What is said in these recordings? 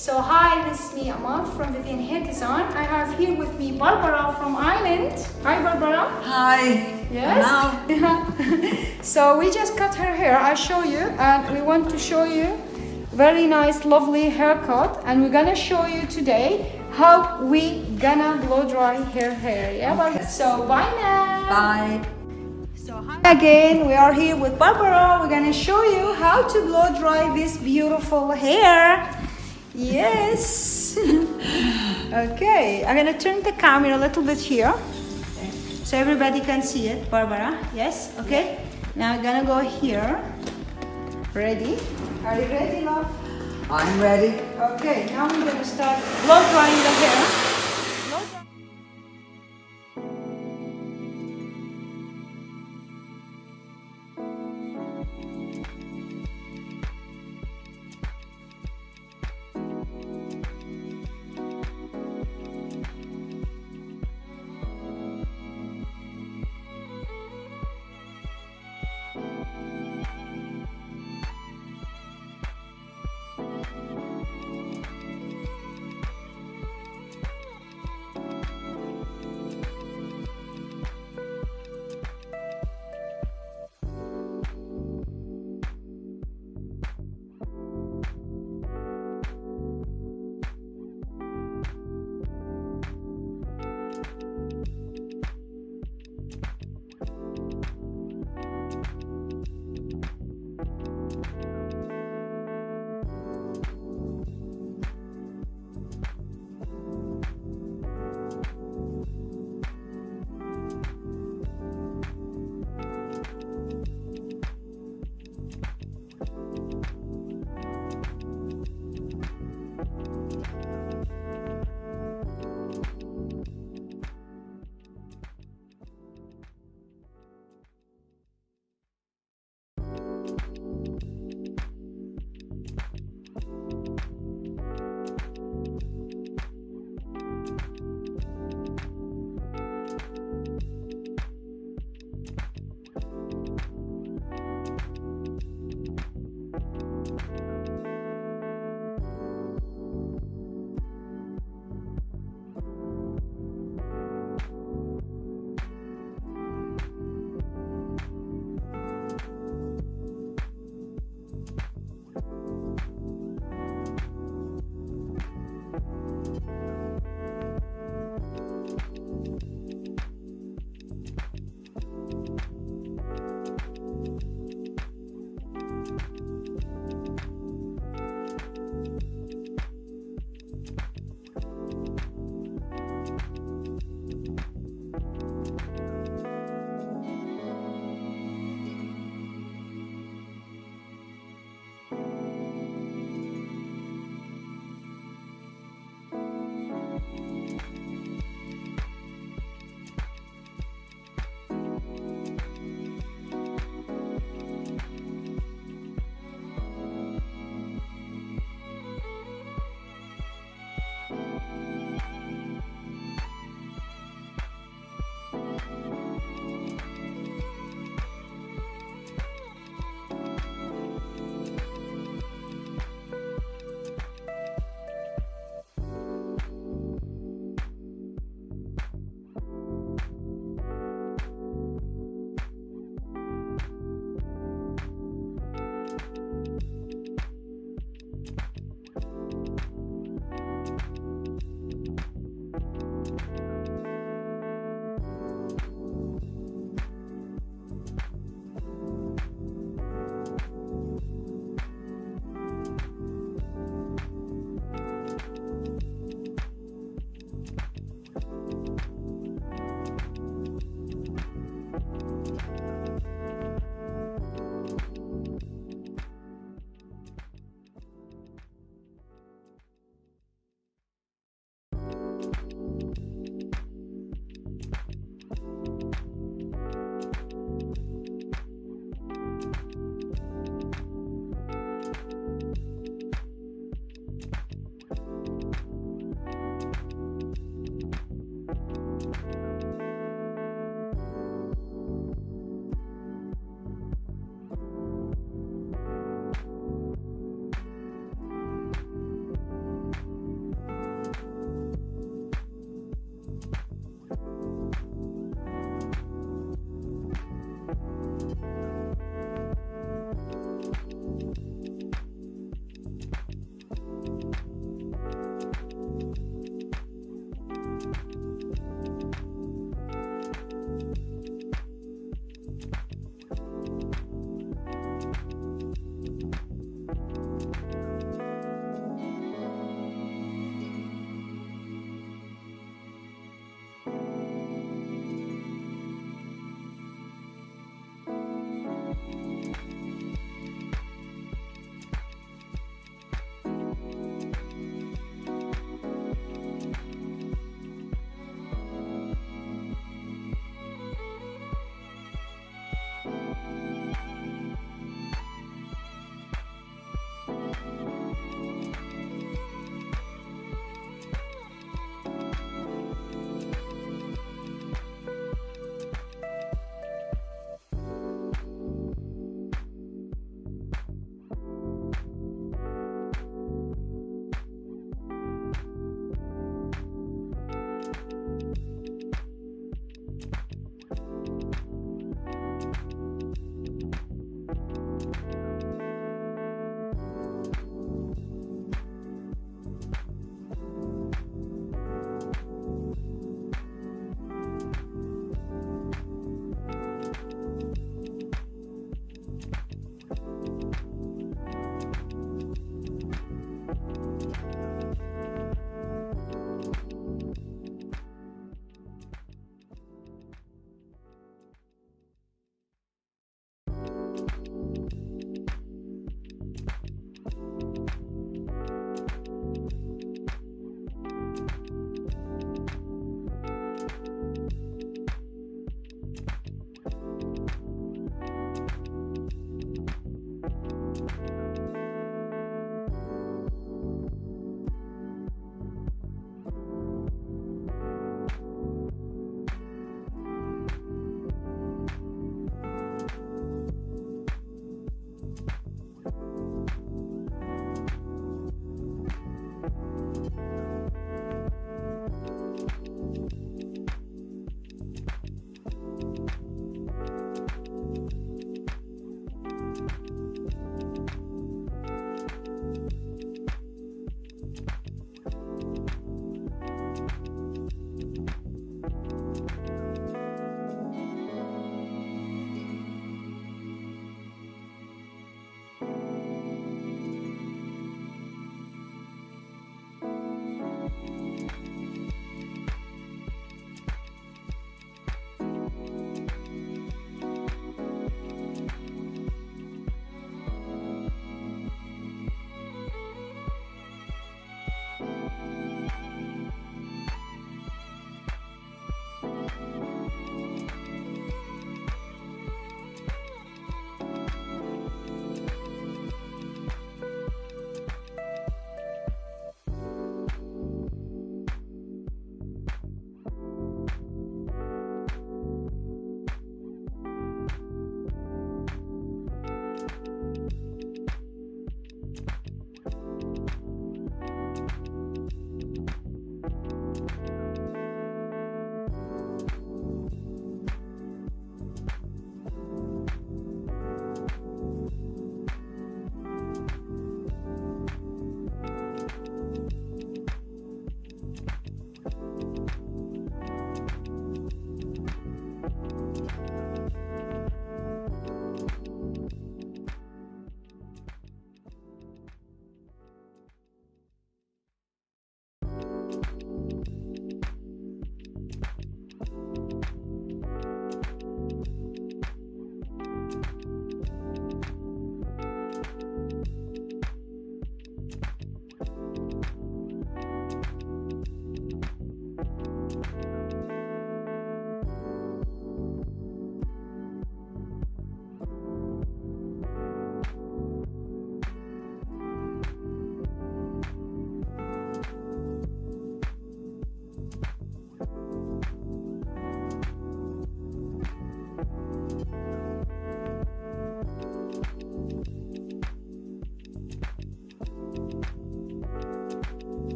So hi, this is me Amal from Vivyan Hair Design. I have here with me Barbara from Ireland. Hi Barbara. Hi. Yes. So we just cut her hair. I'll show you, and we want to show you very nice, lovely haircut. And we're gonna show you today how we gonna blow dry her hair. Yeah, Okay. Barbara? So bye now. Bye. So hi again, we are here with Barbara. We're gonna show you how to blow dry this beautiful hair. Yes. Okay, I'm gonna turn the camera a little bit here so everybody can see it. Barbara, yes? Okay. Now we're gonna go here. Ready? Are you ready, love? I'm ready. Okay, now we're gonna start blow drying the hair. Blow dry-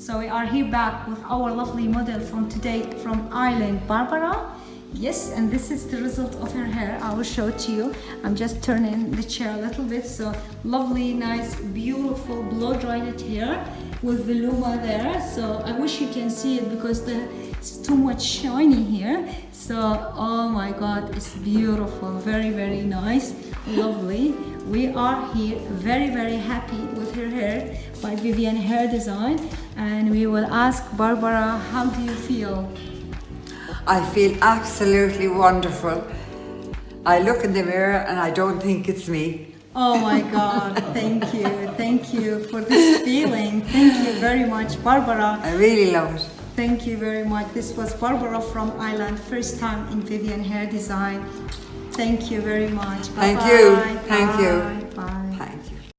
So we are here back with our lovely model from today from Ireland, Barbara. Yes, and this is the result of her hair. I will show it to you. I'm just turning the chair a little bit. So lovely, nice, beautiful blow dried hair with the luma there. So I wish you can see it because it's too much shiny here. So oh my god, it's beautiful, very, very nice, lovely. We are here very happy with her hair by Vivyan Hair Design, and we will ask Barbara, how do you feel? I feel absolutely wonderful. I look in the mirror and I don't think it's me. Oh my god, thank you for this feeling. Thank you very much, Barbara. I really love it. Thank you very much. This was Barbara from Ireland, first time in Vivyan Hair Design. Thank you very much. Bye-bye. Thank you. Thank you. Bye.